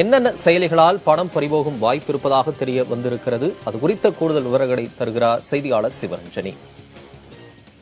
என்னென்ன செயலிகளால் பணம் பறிபோகும் வாய்ப்பு இருப்பதாக தெரிய வந்திருக்கிறது. அது குறித்த கூடுதல் விவரங்களை தருகிறார் செய்தியாளர் சிவரஞ்சனி.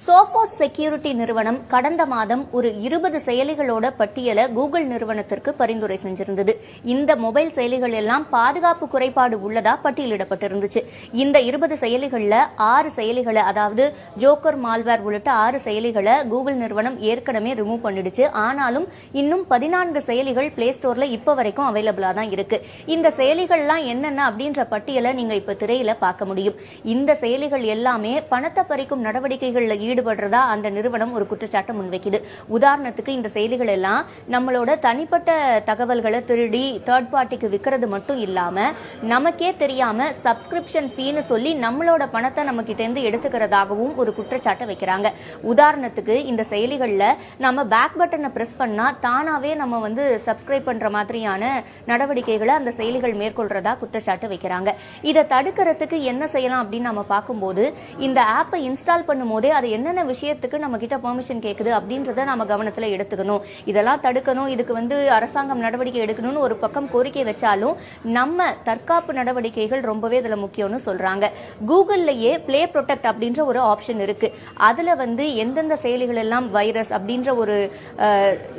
சோஃபோஸ் செக்யூரிட்டி நிறுவனம் கடந்த மாதம் ஒரு 20 செயலிகளோட பட்டியலை கூகுள் நிறுவனத்திற்கு பரிந்துரை செஞ்சிருந்தது. இந்த மொபைல் செயலிகள் எல்லாம் பாதுகாப்பு குறைபாடு உள்ளதா பட்டியலிடப்பட்டிருந்துச்சு. இந்த 20 செயலிகள்ல 6 செயலிகளை, அதாவது ஜோக்கர், மால்வேர் உள்ளிட்ட 6 செயலிகளை கூகுள் நிறுவனம் ஏற்கனவே ரிமூவ் பண்ணிடுச்சு. ஆனாலும் இன்னும் 14 செயலிகள் பிளே ஸ்டோர்ல இப்ப வரைக்கும் அவைலபிளா தான் இருக்கு. இந்த செயலிகள்லாம் என்னென்ன அப்படின்ற பட்டியலை நீங்க இப்ப திரையில பார்க்க முடியும். இந்த செயலிகள் எல்லாமே பணத்தை பறிக்கும் நடவடிக்கைகள்ல ஈடுபடுறதா அந்த நிறுவனம் ஒரு குற்றச்சாட்டை முன்வைக்குது. உதாரணத்துக்கு இந்த செயலிகள் எல்லாம் நம்மளோட தனிப்பட்ட தகவல்களை திருடி தேர்ட் பார்ட்டிக்கு விற்கிறது மட்டும் இல்லாம நமக்கே தெரியாம சப்ஸ்கிரிப்ஷன் ஃபீன்னு சொல்லி நம்மளோட பணத்தை நம்ம கிட்ட இருந்து எடுத்துக்கிறதாகவும் ஒரு குற்றச்சாட்டை வைக்கிறாங்க. உதாரணத்துக்கு இந்த செயலிகள்ல நம்ம பேக் பட்டனை பிரஸ் பண்ணா தானாவே நம்ம சப்ஸ்கிரைப் பண்ற மாதிரியான நடவடிக்கைகளை அந்த செயலிகள் மேற்கொள்றதா குற்றச்சாட்டு வைக்கிறாங்க. இதை தடுக்கிறதுக்கு என்ன செய்யலாம் அப்படின்னு நம்ம பார்க்கும்போது இந்த ஆப்பை இன்ஸ்டால் பண்ணும் போதே அது என்னென்ன விஷயத்துக்கு நம்ம கிட்ட பெர்மிஷன் கேக்குது அப்படின்றத நம்ம கவனத்துல எடுத்துக்கணும். இதெல்லாம் தடுக்கணும், இதுக்கு அரசாங்கம் நடவடிக்கை எடுக்கணும்னு ஒரு பக்கம் கோரிக்கை வச்சாலும் நம்ம தற்காப்பு நடவடிக்கைகள் ரொம்பவே இதுல முக்கியம்னு சொல்றாங்க. கூகுள்லயே பிளே ப்ரொடெக்ட் அப்படின்ற ஒரு ஆப்ஷன் இருக்கு. அதுல எந்தெந்த செயலிகள் எல்லாம் வைரஸ் அப்படின்ற ஒரு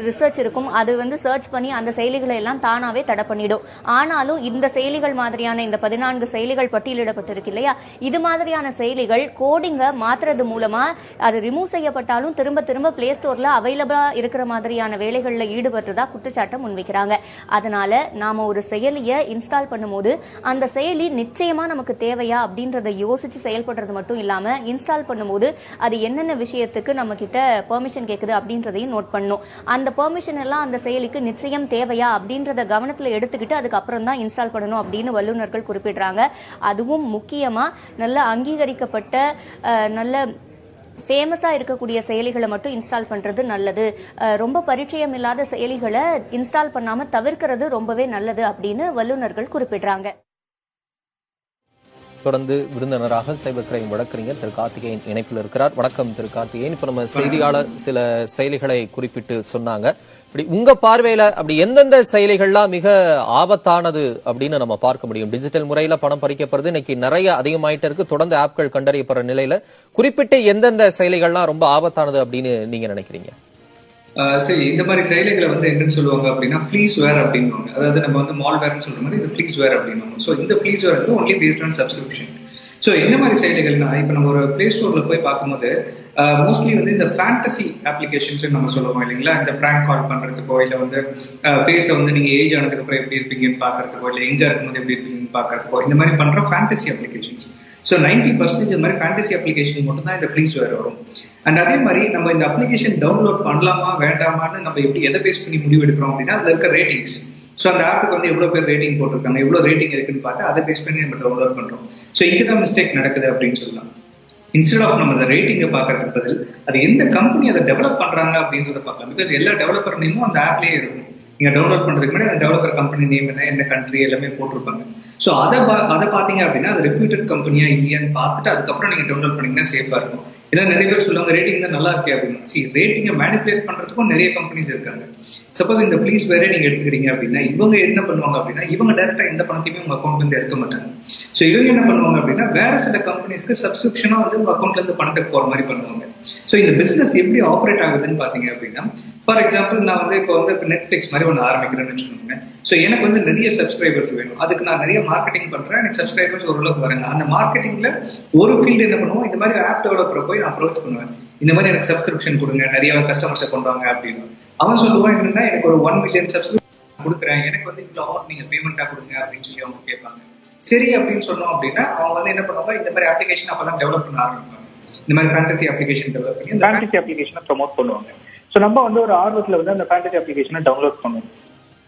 ரிசர்ச் இருக்கும். அது சர்ச் பண்ணி அந்த செயலிகளை எல்லாம் தானாவே தடை பண்ணிடும். ஆனாலும் இந்த செயலிகள் மாதிரியான இந்த 14 செயலிகள் பட்டியலிடப்பட்டிருக்கு இல்லையா, இது மாதிரியான செயலிகள் கோடிங்க மாத்துறது மூலமா அது ரிமூவ் செய்யப்பட்டாலும் திரும்ப திரும்ப பிளே ஸ்டோர்ல அவைலபிளா இருக்கிற மாதிரியான வேலைகள்ல ஈடுபடுறதா குற்றச்சாட்டை முன்வைக்கிறாங்க. அதனால நாம ஒரு செயலியை இன்ஸ்டால் பண்ணும்போது அந்த செயலி நிச்சயமா நமக்கு தேவையா அப்படின்றத யோசிச்சு செயல்படுறது மட்டும் இல்லாம இன்ஸ்டால் பண்ணும்போது அது என்னென்ன விஷயத்துக்கு நம்ம கிட்ட பெர்மிஷன் கேக்குது அப்படின்றதையும் நோட் பண்ணும். அந்த பெர்மிஷன் எல்லாம் அந்த செயலிக்கு நிச்சயம் தேவையா அப்படின்றத கவனத்துல எடுத்துக்கிட்டு அதுக்கப்புறம் தான் இன்ஸ்டால் பண்ணணும் அப்படின்னு வல்லுநர்கள் குறிப்பிடுறாங்க. அதுவும் முக்கியமா நல்ல அங்கீகரிக்கப்பட்ட நல்ல ஃபேமஸா இருக்கக்கூடிய செயலிகளை மட்டும் இன்ஸ்டால் பண்றது நல்லது. ரொம்ப பரிச்சயம் இல்லாத செயலிகளை இன்ஸ்டால் பண்ணாம தவிர்க்கிறது ரொம்பவே நல்லது அப்படின்னு வல்லுநர்கள் குறிப்பிடுறாங்க. தொடர்ந்து விருந்தினராக சைபர் கிரைம் வழக்கறிஞர் திரு கார்த்திகேயன் இணைப்பில் இருக்கிறார். வணக்கம் திரு கார்த்திகேயன். இப்ப நம்ம செய்தியாளர் சில செயலிகளை குறிப்பிட்டு சொன்னாங்க. உங்க பார்வையில அப்படி எந்தெந்த செயலிகள்லாம் மிக ஆபத்தானது அப்படின்னு நம்ம பார்க்க முடியும்? டிஜிட்டல் முறையில பணம் பறிக்கப்படுறது இன்னைக்கு நிறைய அதிகமாயிட்டு இருக்கு. தொடர்ந்து ஆப்கள் கண்டறியப்படுற நிலையில குறிப்பிட்ட எந்தெந்த செயலிகள்லாம் ரொம்ப ஆபத்தானது அப்படின்னு நீங்க நினைக்கிறீங்க? சரி, இந்த மாதிரி செயலிகளை என்னன்னு சொல்லுவாங்க அப்படின்னா ஃப்ளீஸ்வேர் அப்படின்வாங்க. அதாவது நம்ம மால்வேர்னு சொல்ற மாதிரி இது ஃப்ளீஸ்வேர் அப்படின்வாங்க. ஸோ இந்த fleeceware only based on subscription. So என்ன மாதிரி செயலிகள்னா, இப்போ நம்ம ஒரு பிளே ஸ்டோர்ல போய் பார்க்கும்போது மோஸ்ட்லி இந்த ஃபேண்டசி அப்ளிகேஷன்ஸ் நம்ம சொல்லுவோம் இல்லைங்களா, இந்த பிராங்க் கால் பண்றதுக்கோ இல்லை ஃபேஸை நீங்க ஏஜ் ஆனதுக்கு அப்புறம் எப்படி இருப்பீங்கன்னு பாக்குறதுக்கோ இல்லை எங்க இருக்கும்போது எப்படி இருப்பீங்கன்னு பாக்குறதுக்கோ இந்த மாதிரி பண்ற ஃபேண்டசி அப்ளிகேஷன்ஸ். ஸோ 90% இந்த மாதிரி ஃபேண்டசி அப்ளிகேஷன் மட்டும் தான் இந்த ஃப்ளீஸ்வேர் வரும். அண்ட் அதே மாதிரி நம்ம இந்த அப்ளிகேஷன் டவுன்லோட் பண்ணலாமா வேண்டாமான்னு நம்ம எப்படி எதை பேஸ் பண்ணி முடிவு எடுக்கிறோம் அப்படின்னா அதுல இருக்க ரேட்டிங்ஸ். ஸோ அந்த ஆப்புக்கு எவ்வளவு பேர் ரேட்டிங் போட்டிருக்காங்க, எவ்வளவு ரேட்டிங் இருக்குன்னு பார்த்து அதை பேஸ் பண்ணி நம்ம டவுன்லோட் பண்றோம். ஸோ இங்கதான் மிஸ்டேக் நடக்குது அப்படின்னு சொல்லலாம். இன்ஸ்டெட் ஆஃப் நம்ம அந்த ரேட்டிங்கை பார்க்கறதுக்கு பதில் அது எந்த கம்பெனி அதை டெவலப் பண்றாங்க அப்படின்றத பார்க்கலாம். பிகாஸ் எல்லா டெவலப்பர் நேமும் அந்த ஆப்லேயே இருக்கும். நீங்க டவுன்லோட் பண்றதுக்கு முன்னாடி அந்த டெவலப்பர் கம்பெனி நேம் என்ன கண்ட்ரி எல்லாமே போட்டிருப்பாங்க. ஸோ அதை பாத்தீங்க அப்படின்னா அது ரெப்யூட்டட் கம்பெனியா இல்லையான்னு பார்த்துட்டு அதுக்கப்புறம் நீங்க டவுன்லோட் பண்ணீங்கன்னா சேஃபா இருக்கும். ஏன்னா நிறைய பேர் சொல்லுவாங்க ரேட்டிங் தான் நல்லா இருக்கு அப்படின்னு. ரேட்டிங்கை மேனிபுலேட் பண்றதுக்கும் நிறைய கம்பெனிஸ் இருக்காங்க. சப்போஸ் இந்த ஃப்ளீஸ்வேரே நீங்க எடுத்துக்கிறீங்க அப்படின்னா இவங்க என்ன பண்ணுவாங்க அப்படின்னா இவங்க டைரக்டா எந்த பணத்தையுமே உங்க அக்கௌண்ட்ல இருந்து எடுக்க மாட்டாங்க. ஸோ இவங்க என்ன பண்ணுவாங்க அப்படின்னா வேற சில கம்பெனிஸ்க்கு சப்ஸ்கிரிப்ஷனா உங்க அக்கௌண்ட்ல இருந்து பணத்துக்கு போற மாதிரி பண்ணுவாங்க. ஸோ இந்த பிசினஸ் எப்படி ஆப்ரேட் ஆகுதுன்னு பாத்தீங்க அப்படின்னா, ஃபார் எக்ஸாம்பிள் நான் இப்போ நெட்ஃபிளிக்ஸ் மாதிரி ஒன்று ஆரம்பிக்கிறேன்னு வச்சுக்கோங்க. ஸோ எனக்கு நிறைய சப்ஸ்கிரைபர்ஸ் வேணும். அதுக்கு நான் நிறைய மார்க்கெட்டிங் பண்றேன். எனக்கு சப்ஸ்கிரைபர்ஸ் ஓரளவுக்கு வராங்க. அந்த மார்க்கெட்டிங்ல ஒரு ஃபீல்டு என்ன பண்ணுவோம், இந்த மாதிரி ஆப் டெவலப்பரை போய் நான் அப்ரோச் பண்ணுவேன். இந்த மாதிரி எனக்கு சப்ஸ்கிரிப்ஷன் கொடுங்க, நிறைய கஸ்டமர்ஸை கொண்டு வாங்க அப்படின்னு. அவன் சொல்லுவான் என்னன்னா எனக்கு ஒரு 1 மில்லியன் சப்ஸ்கிரிப்ஷன் கொடுக்குறேன், எனக்கு இவ்வளோ அமௌண்ட் நீங்க பேமெண்டா கொடுங்க அப்படின்னு சொல்லி அவங்க கேட்பாங்க. சரி அப்படின்னு சொன்னோம் அப்படின்னா அவங்க என்ன பண்ணுவாங்க, இந்த மாதிரி அப்ளிகேஷன் அப்பதான் டெவலப் பண்ண ஆரம்பிப்பாங்க. இந்த மாதிரி ஃபேண்டசி அப்ளிகேஷன் டெவலப் பண்ணி அந்த ஃபேண்டசி அப்ளிகேஷனை ப்ரமோட் பண்ணுவாங்க. ஸோ நம்ம ஒரு ஆர்வத்தில் அந்த ஃபேண்டசி அப்ளிகேஷனை டவுன்லோட் பண்ணுவோம்.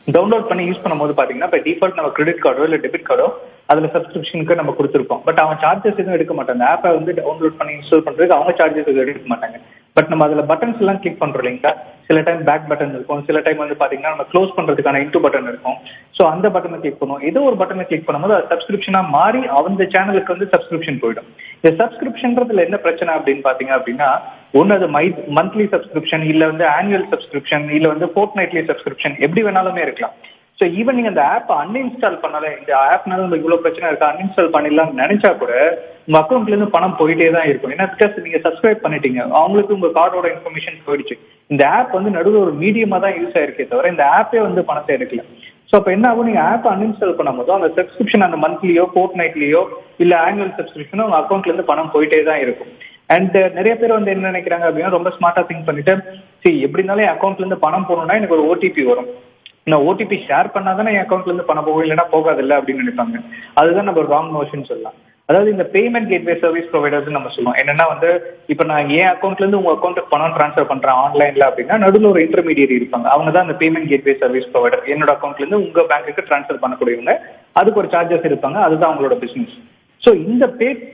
டவுன்லோட் பண்ணி யூஸ் பண்ணும்போது பாத்தீங்கன்னா இப்போ டிஃபால்ட் நம்ம கிரெடிட் கார்டோ இல்லை டெபிட் கார்டோ அதுல சப்ஸ்கிரிப்ஷனுக்கு நம்ம கொடுத்துருப்போம். பட் அவன் சார்ஜஸ் எதுவும் எடுக்க மாட்டாங்க. ஆப்பை டவுன்லோட் பண்ணி இன்ஸ்டால் பண்றதுக்கு அவங்க சார்ஜஸ் எதுவும் எடுக்க மாட்டாங்க. பட் நம்ம அதுல பட்டன்ஸ் எல்லாம் கிளிக் பண்றோம் இல்லைங்களா, சில டைம் பேக் பட்டன் இருக்கும், சில டைம் பாத்தீங்கன்னா நம்ம க்ளோஸ் பண்றதுக்கான இன்டூ பட்டன் இருக்கும். ஸோ அந்த பட்டனை கிளிக் பண்ணுவோம். ஏதோ ஒரு பட்டனை கிளிக் பண்ணும்போது அது சப்ஸ்கிரிப்ஷனா மாறி அந்த சேனலுக்கு சப்ஸ்கிரிப்ஷன் போயிடும். இந்த சப்ஸ்கிரிப்ஷன்றதுல என்ன பிரச்சனை அப்படின்னு பாத்தீங்க அப்படின்னா, ஒன்னு அது மந்த்லி சப்ஸ்கிரிப்ஷன் இல்ல ஆனுவல் சப்ஸ்கிரிப்ஷன் இல்ல ஃபோர்ட்நைட்லி சப்ஸ்கிரிப்ஷன் எப்படி வேணாலுமே இருக்கலாம். ஸோ ஈவன் நீங்க அந்த ஆப் அன்இன்ஸ்டால் பண்ணல, இந்த ஆப்னால உங்களுக்கு இவ்வளவு பிரச்சனை இருக்கு, அன்இன்ஸ்டால் பண்ணிடலாம்னு நினைச்சா கூட உங்க அக்கௌண்ட்ல இருந்து பணம் போயிட்டே தான் இருக்கும். ஏன்னா பிகாஸ் நீங்க சப்ஸ்கிரைப் பண்ணிட்டீங்க, அவங்களுக்கு உங்க கார்டோட இன்ஃபர்மேஷன் போயிடுச்சு. இந்த ஆப் வந்து நடுவில் ஒரு மீடியமா தான் யூஸ் ஆயிருக்கே தவிர இந்த ஆப்பே வந்து பணத்தை எடுக்கல. ஸோ அப்போ என்ன ஆகும், நீங்க ஆப் அன்இன்ஸ்டால் பண்ணும்போது அந்த சப்ஸ்கிரிப்ஷன் அந்த மந்த்லியோ ஃபோர்ட் நைட்லியோ இல்ல ஆனுவல் சப்ஸ்கிரிப்ஷனோ உங்க அக்கௌண்ட்ல இருந்து பணம் போயிட்டே தான் இருக்கும். அண்ட் நிறைய பேர் வந்து என்ன நினைக்கிறாங்க அப்படின்னா, ரொம்ப ஸ்மார்ட்டா திங்க் பண்ணிட்டு சரி எப்படி இருந்தாலும் என் அக்கௌண்ட்ல இருந்து பணம் போகணும்னா எனக்கு ஒரு ஓடிபி வரும், நான் ஓடிபி ஷேர் பண்ணாதானே என் அக்கௌண்ட்ல இருந்து பணம் போகும், இல்லைன்னா போகாது இல்லை அப்படின்னு நினைப்பாங்க. அதுதான் நம்ம ராங் நோஷன் சொல்லலாம். அதாவது இந்த பேமெண்ட் கேட்வே சர்வீஸ் ப்ரொவைடர்ஸ் நம்ம சொல்லுவோம். என்னன்னா வந்து இப்ப நான் என் அக்கௌண்ட்ல இருந்து உங்க அக்கௌண்ட்டுக்கு பணம் ட்ரான்ஸ்ஃபர் பண்றேன் ஆன்லைன்ல அப்படின்னா நடுவில் ஒரு இன்டர்மீடியரி இருப்பாங்க, அவங்க தான் அந்த பேமெண்ட் கேட்வே சர்வீஸ் ப்ரொவைடர். என்னோட அக்கௌண்ட்ல இருந்து உங்க பேங்க்குக்கு ட்ரான்ஸ்ஃபர் பண்ணக்கூடியவங்க, அதுக்கு ஒரு சார்ஜஸ் இருப்பாங்க, அதுதான் அவங்களோட பிசினஸ். ஸோ இந்த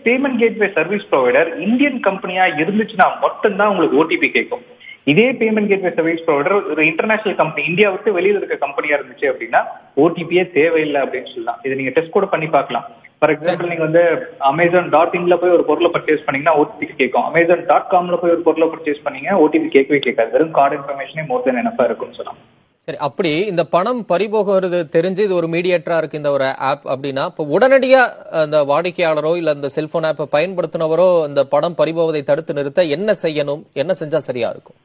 payment gateway service provider Indian கம்பெனியா இருந்துச்சுன்னா மட்டும்தான் உங்களுக்கு ஓடிபி கேட்கும். இதே பேமெண்ட் கேட்வே சர்வீஸ் ப்ரொவைடர் ஒரு இன்டர்நேஷனல் கம்பெனி, இந்தியா விட்டு வெளியில இருக்க கம்பெனியா இருந்துச்சு அப்படின்னா ஓடிபியே தேவையில்லை அப்படின்னு சொல்லலாம். இதை நீங்க டெஸ்ட் கூட பண்ணி பார்க்கலாம். ஃபார் எக்ஸாம்பிள் நீங்க வந்து Amazon.in போய் ஒரு பொருளை பர்ச்சேஸ் பண்ணீங்கன்னா ஓடிபி கேட்கும், Amazon.com போய் ஒரு பொருளை பர்ச்சேஸ் பண்ணீங்க ஓடிபி கேட்கவே கேட்காது, வெறும் கார்டு இன்ஃபர்மேஷனே மோர் தென் எனஃபா இருக்கும்னு சொல்லலாம். சரி, அப்படி இந்த பணம் பறிபோகிறது தெரிஞ்சு இது ஒரு மீடியேட்டரா இருக்கு இந்த ஒரு ஆப் அப்படின்னா, இப்போ உடனடியா அந்த வாடிக்கையாளரோ இல்ல இந்த செல்போன் ஆப்பை பயன்படுத்தினவரோ இந்த பணம் பறிபோவதை தடுத்து நிறுத்த என்ன செய்யணும், என்ன செஞ்சா சரியா இருக்கும்?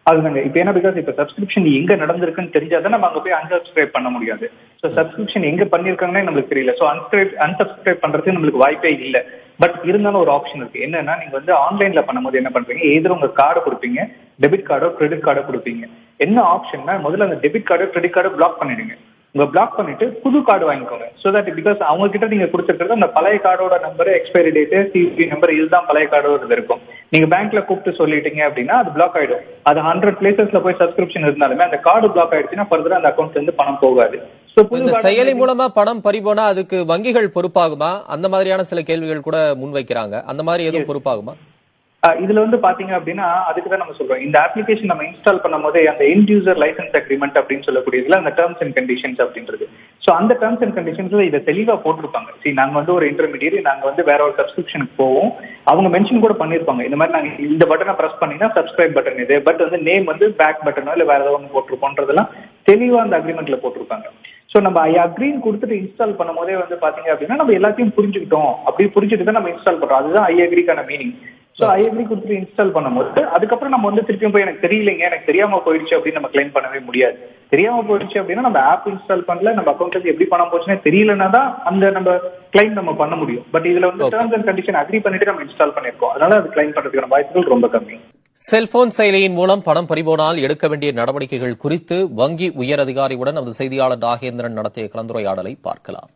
அதுதாங்க இப்ப என்ன, பிகாஸ் இப்ப சப்ஸ்கிரிப்ஷன் எங்க நடந்திருக்குன்னு தெரிஞ்சாதான் நம்ம அங்க போய் அன்சப்ஸ்கிரைப் பண்ண முடியாது. ஸோ சப்ஸ்கிரிப்ஷன் எங்க பண்ணிருக்காங்கன்னே நம்மளுக்கு தெரியல. ஸோ அன்சப்ஸ்கிரைப் பண்றதுக்கு நம்மளுக்கு வாய்ப்பே இல்லை. பட் இருந்தாலும் ஒரு ஆப்ஷன் இருக்கு. என்னன்னா நீங்க வந்து ஆன்லைன்ல பண்ணும்போது என்ன பண்றீங்க, எதிர உங்க கார்டு கொடுப்பீங்க, டெபிட் கார்டோ கிரெடிட் கார்டோ கொடுப்பீங்க. என்ன ஆப்ஷன்னா முதல்ல அந்த டெபிட் கார்டோ கிரெடிட் கார்டோ பிளாக் பண்ணிடுங்க. உங்க பிளாக் பண்ணிட்டு புது கார்டு வாங்கிக்கோங்க. ஸோ தட் பிகாஸ் அவங்க கிட்ட நீங்க கொடுத்துருக்கிறது அந்த பழைய கார்டோட number, expiry date, CV number, இதுதான் பழைய கார்டோட இருக்கும். நீங்க பேங்க்ல கூப்பிட்டு சொல்லிட்டீங்க அப்படின்னா அது பிளாக் ஆயிடும். அது 100 பிளேசஸ்ல போய் சப்ஸ்கிரிப்ஷன் இருந்தாலுமே அந்த கார்டு பிளாக் ஆயிடுச்சுன்னா ஃபர்தரா அந்த அக்கௌண்ட்ல இருந்து பணம் போகாது. இந்த செயலி மூலமா பணம் பறிபோனா அதுக்கு வங்கிகள் பொறுப்பாகுமா? அந்த மாதிரியான சில கேள்விகள் கூட முன்வைக்கிறாங்க. அந்த மாதிரி எதுவும் பொறுப்பாகுமா? இதுல வந்து பாத்தீங்க அப்படின்னா அதுக்கு தான் நம்ம சொல்றோம், இந்த அப்ளிகேஷன் நம்ம இன்ஸ்டால் பண்ணும் போதே அந்த எண்ட் யூசர் லைசன்ஸ் அக்ரிமெண்ட் அப்படின்னு சொல்லக்கூடியதுல அந்த டேர்ம்ஸ் அண்ட் கண்டிஷன்ஸ் அப்படின்றது. ஸோ அந்த டேர்ம்ஸ் அண்ட் கண்டிஷன்ஸ்ல இதை தெளிவா போட்டிருப்பாங்க. சரி, நாங்க வந்து ஒரு இன்டர்மீடியரி, நாங்க வந்து வேற ஒரு சப்ஸ்கிரிப்ஷனுக்கு போவோம், அவங்க மென்ஷன் கூட பண்ணிருப்பாங்க இந்த மாதிரி நாங்க இந்த பட்டனை பிரஸ் பண்ணீங்கன்னா சப்ஸ்கிரைப் பட்டன் இது, பட் வந்து நேம் வந்து பேக் பட்டனோ இல்ல வேற ஏதாவது ஒன்று போட்டிருப்போன்றதெல்லாம் தெளிவா அந்த அக்ரிமெண்ட்ல போட்டிருப்பாங்க. ஸோ நம்ம ஐ அக்ரின்னு கொடுத்துட்டு இன்ஸ்டால் பண்ணும் போதே வந்து பாத்தீங்க அப்படின்னா நம்ம எல்லாத்தையும் புரிஞ்சுக்கிட்டோம், அப்படி புரிஞ்சுட்டு தான் நம்ம இன்ஸ்டால் பண்றோம். அதுதான் ஐ அக்ரிக்கான மீனிங். ஸோ ஐ அக்ரி கொடுத்துட்டு இன்ஸ்டால் பண்ணும்போது அதுக்கப்புறம் நம்ம வந்து திருப்பியும் போய் எனக்கு தெரியலைங்க, எனக்கு தெரியாம போயிடுச்சு அப்படின்னு நம்ம கிளைம் பண்ணவே முடியாது. தெரியாம போயிடுச்சு அப்படின்னா நம்ம ஆப் இன்ஸ்டால் பண்ணல, நம்ம அக்கௌண்ட்ல எப்படி பணம் போச்சுன்னா தெரியலன்னா தான் அந்த நம்ம கிளைம் நம்ம பண்ண முடியும். பட் இதுல வந்து டேர்ம்ஸ் அண்ட் கண்டிஷன் அக்ரி பண்ணிட்டு நம்ம இன்ஸ்டால் பண்ணிருக்கோம், அதனால அது கிளைம் பண்றதுக்கான வாய்ப்புகள் ரொம்ப கம்மி. செல்போன் செயலியின் மூலம் பணம் பறிபோனால் எடுக்க வேண்டிய நடவடிக்கைகள் குறித்து வங்கி உயர் அதிகாரியுடன் நமது செய்தியாளர் நாகேந்திரன் நடத்திய கலந்துரையாடலை பார்க்கலாம்.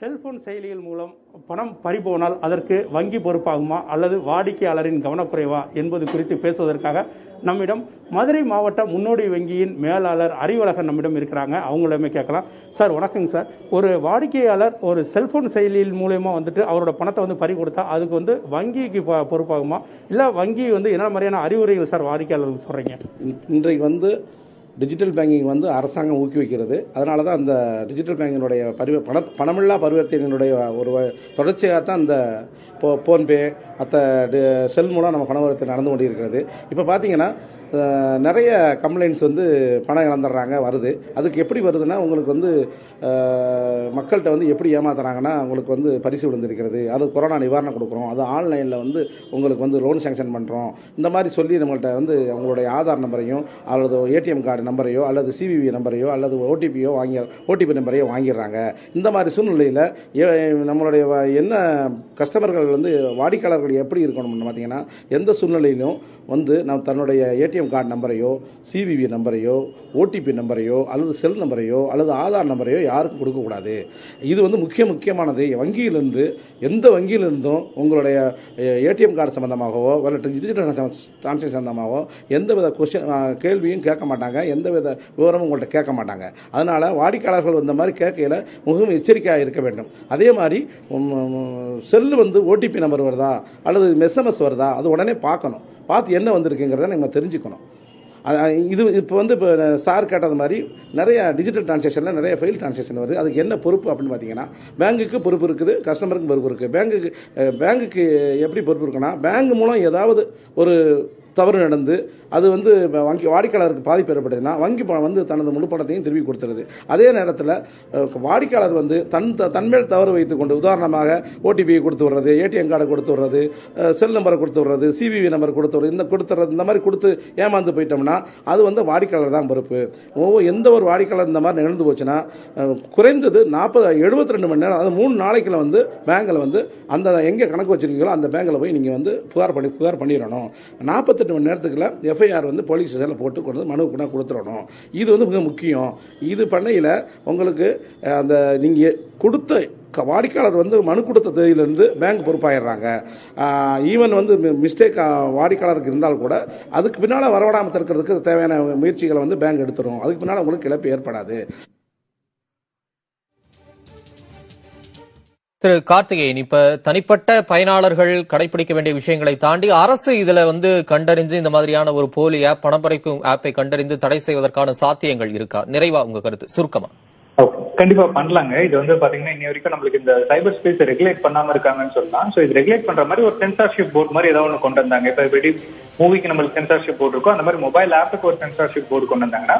செல்போன் செயலிகள் மூலம் பணம் பறிபோனால் அதற்கு வங்கி பொறுப்பாகுமா அல்லது வாடிக்கையாளரின் கவனக்குறைவா என்பது குறித்து பேசுவதற்காக நம்மிடம் மதுரை மாவட்ட முன்னோடி வங்கியின் மேலாளர் அறிவழகன் நம்மிடம் இருக்கிறாங்க. அவங்களிடமே கேட்கலாம். சார் வணக்கங்க சார். ஒரு வாடிக்கையாளர் ஒரு செல்போன் செயலியில் மூலயமா வந்துட்டு அவரோட பணத்தை வந்து பறி கொடுத்தா அதுக்கு வந்து வங்கிக்கு பொறுப்பாகுமா, இல்லை வங்கி வந்து என்ன மாதிரியான அறிவுரைகள் சார் வாடிக்கையாளர்கள் சொல்றீங்க? இன்றைக்கு வந்து டிஜிட்டல் பேங்கிங் வந்து அரசாங்கம் ஊக்குவிக்கிறது. அதனால தான் அந்த டிஜிட்டல் பேங்கினுடைய பணமில்லா பரிவர்த்தனையினுடைய ஒரு தொடர்ச்சியாக தான் அந்த ஃபோன்பே மற்ற செல் மூலம் நம்ம பணவர்த்தனை நடந்து கொண்டு இருக்கிறது. இப்போ பார்த்தீங்கன்னா நிறைய கம்ப்ளைண்ட்ஸ் வந்து பணம் இழந்துடுறாங்க வருது. அதுக்கு எப்படி வருதுன்னா உங்களுக்கு வந்து மக்கள்கிட்ட வந்து எப்படி ஏமாத்துறாங்கன்னா உங்களுக்கு வந்து பரிசு விழுந்திருக்கிறது, அது கொரோனா நிவாரணம் கொடுக்குறோம், அது ஆன்லைனில் வந்து உங்களுக்கு வந்து லோன் சேங்ஷன் பண்ணுறோம், இந்த மாதிரி சொல்லி நம்மள்கிட்ட வந்து அவங்களுடைய ஆதார் நம்பரையும் அல்லது ஏடிஎம் கார்டு நம்பரையோ அல்லது சிவிவி நம்பரையோ அல்லது ஓடிபி நம்பரையோ வாங்கிடுறாங்க. இந்த மாதிரி சூழ்நிலையில் நம்மளுடைய என்ன கஸ்டமர்கள் வந்து வாடிக்கையாளர்கள் எப்படி இருக்கணும்னு பார்த்தீங்கன்னா எந்த சூழ்நிலையிலும் வந்து நம்ம தன்னுடைய ஏடிஎம் கார்டு நம்பரையோ சிவிவி நம்பரையோ ஓடிபி நம்பரையோ அல்லது செல் நம்பரையோ அல்லது ஆதார் நம்பரையோ யாருக்கும் கொடுக்கக்கூடாது. இது வந்து முக்கியமானது. வங்கியிலிருந்து எந்த வங்கியிலிருந்தும் உங்களுடைய ஏடிஎம் கார்டு சம்பந்தமாகவோ அல்லது டிஜிட்டல் டிரான்சாக்ஷன் சம்பந்தமாகவோ எந்தவித கேள்வியும் கேட்க மாட்டாங்க, எந்தவித விவரமும் உங்கள்கிட்ட கேட்க மாட்டாங்க. அதனால் வாடிக்கையாளர்கள் இந்த மாதிரி கேட்கையில் மிகவும் எச்சரிக்கையாக இருக்க வேண்டும். அதே மாதிரி செல்லு வந்து ஓடிபி நம்பர் வருதா அல்லது எஸ்எம்எஸ் வருதா அது உடனே பார்க்கணும். பார்த்து என்ன வந்திருக்குங்கிறத நம்ம தெரிஞ்சுக்கணும். இது இப்போ வந்து இப்போ சார் கேட்டது மாதிரி நிறைய டிஜிட்டல் டிரான்சாக்ஷனில் நிறைய ஃபெயில் டிரான்சாக்ஷன் வருது. அதுக்கு என்ன பொறுப்பு அப்படின்னு பார்த்தீங்கன்னா பேங்குக்கு பொறுப்பு இருக்குது, கஸ்டமருக்கு பொறுப்பு இருக்குது. பேங்குக்கு எப்படி பொறுப்பு இருக்குன்னா பேங்க் மூலம் ஏதாவது ஒரு தவறு நடந்து அது வந்து வங்கி வாடிக்கையாளருக்கு பாதிப்பு ஏற்படுதுன்னா வங்கி வந்து தனது முழு பணத்தையும் திருப்பி கொடுத்துருது. அதே நேரத்தில் வாடிக்கையாளர் வந்து தன்மேல் தவறு வைத்துக் கொண்டு உதாரணமாக ஓடிபியை கொடுத்து விடுறது, ஏடிஎம் கார்டை கொடுத்து விடுறது, செல் நம்பரை கொடுத்து விடுறது, சிவிவி நம்பர் கொடுத்து விடுறது, இந்த மாதிரி கொடுத்து ஏமாந்து போயிட்டோம்னா அது வந்து வாடிக்கையாளர் தான் பொறுப்பு. எந்த ஒரு வாடிக்கையாளர் இந்த மாதிரி நிகழ்ந்து போச்சுன்னா குறைந்தது 72 மணி நேரம், அது 3 நாளைக்குள்ள வந்து பேங்கில் வந்து அந்த எங்கே கணக்கு வச்சிருக்கீங்களோ அந்த பேங்கில் போய் நீங்கள் வந்து புகார் பண்ணிடணும். 48 மணி நேரத்துக்குள்ள எஃப்ஐஆர் வந்து போலீஸ் ஸ்டேஷனில் போட்டு கொண்டு மனு கூட கொடுத்துடணும். இது வந்து மிக முக்கியம். இது பண்ணையில் உங்களுக்கு அந்த நீங்கள் கொடுத்த வாடிக்கையாளர் வந்து மனு கொடுத்த தேதியிலிருந்து பேங்க் பொறுப்பாயிடுறாங்க. ஈவன் வந்து மிஸ்டேக் வாடிக்கையாளருக்கு இருந்தால் கூட அதுக்கு பின்னால் வரவிடாமல் தடுக்கிறதுக்கு தேவையான முயற்சிகளை வந்து பேங்க் எடுத்துரும். அதுக்கு பின்னால் உங்களுக்கு இழப்பு ஏற்படாது. திரு கார்த்திகேயன், இப்ப தனிப்பட்ட பயனாளர்கள் கடைபிடிக்க வேண்டிய விஷயங்களை தாண்டி அரசு இதுல வந்து கண்டறிந்து இந்த மாதிரியான ஒரு போலி ஆப், பணப்பறிக்கும் ஆப்பை கண்டறிந்து தடை செய்வதற்கான சாத்தியங்கள் இருக்கா? நிறைவா உங்க கருத்து சுருக்கமா. கண்டிப்பா பண்ணலாங்க. இது வந்து பாத்தீங்கன்னா இன்ன வரைக்கும் நம்மளுக்கு இந்த சைபர் ஸ்பேஸ் ரெகுலேட் பண்ணாம இருக்காங்கன்னு சொல்லலாம். சோ இது ரெகுலேட் பண்ற மாதிரி ஒரு சென்சார்ஷிப் போர்டு மாதிரி ஏதாவது ஒன்று கொண்டு வந்தாங்க. இப்ப எப்படி மூவிக்கு நம்மளுக்கு சென்சார்ஷிப் போர்டு இருக்கும், அந்த மாதிரி மொபைல் ஆப்புக்கு ஒரு சென்சார்ஷிப் போர்டு கொண்டு வந்தாங்கன்னா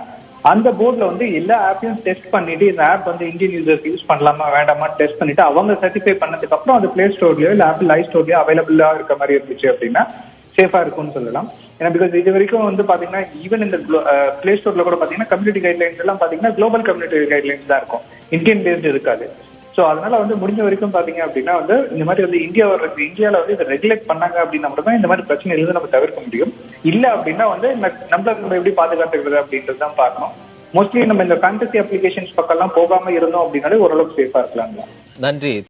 அந்த போர்டுல வந்து எல்லா ஆப்பையும் டெஸ்ட் பண்ணிட்டு இந்த ஆப் வந்து இந்தியன் யூசர்ஸ் யூஸ் பண்ணலாமா வேண்டாமா டெஸ்ட் பண்ணிட்டு அவங்க சர்டிஃபை பண்ணதுக்கு அப்புறம் அது பிளே ஸ்டோர்லயோ இல்ல ஆப்பிள் ஐ ஸ்டோர்லயோ அவைலபிளா இருக்க மாதிரி இருந்துச்சு அப்படின்னா சேஃபா இருக்கும்னு சொல்லலாம். ஏன்னா பிகாஸ் இது வரைக்கும் வந்து பாத்தீங்கன்னா ஈவன் இந்த பிளே ஸ்டோர்ல கூட பாத்தீங்கன்னா கம்யூனிட்டி கைட்லைன்ஸ் எல்லாம் பாத்தீங்கன்னா குளோபல் கம்யூனிட்டி கைட்லைன்ஸ் தான் இருக்கும், இந்தியன் பேஸ்ட் இருக்காது. ஸோ அதனால வந்து முடிஞ்ச வரைக்கும் பாத்தீங்க அப்படின்னா வந்து இந்த மாதிரி வந்து இந்தியாவில வந்து இதை ரெகுலேட் பண்ணாங்க அப்படின்னா மட்டும் தான் இந்த மாதிரி பிரச்சனையிலிருந்து நம்ம தவிர்க்க முடியும். இல்ல அப்படின்னா வந்து நம்ம எப்படி பாதுகாத்துக்கிறது அப்படின்றது தான் பார்க்கணும். மோஸ்ட்லி நம்ம இந்த ஃபேண்டசி அப்ளிகேஷன்ஸ் பக்கம் எல்லாம் போகாம இருந்தோம் அப்படின்னாலே ஓரளவுக்கு சேஃபா இருக்கலாம். நன்றி.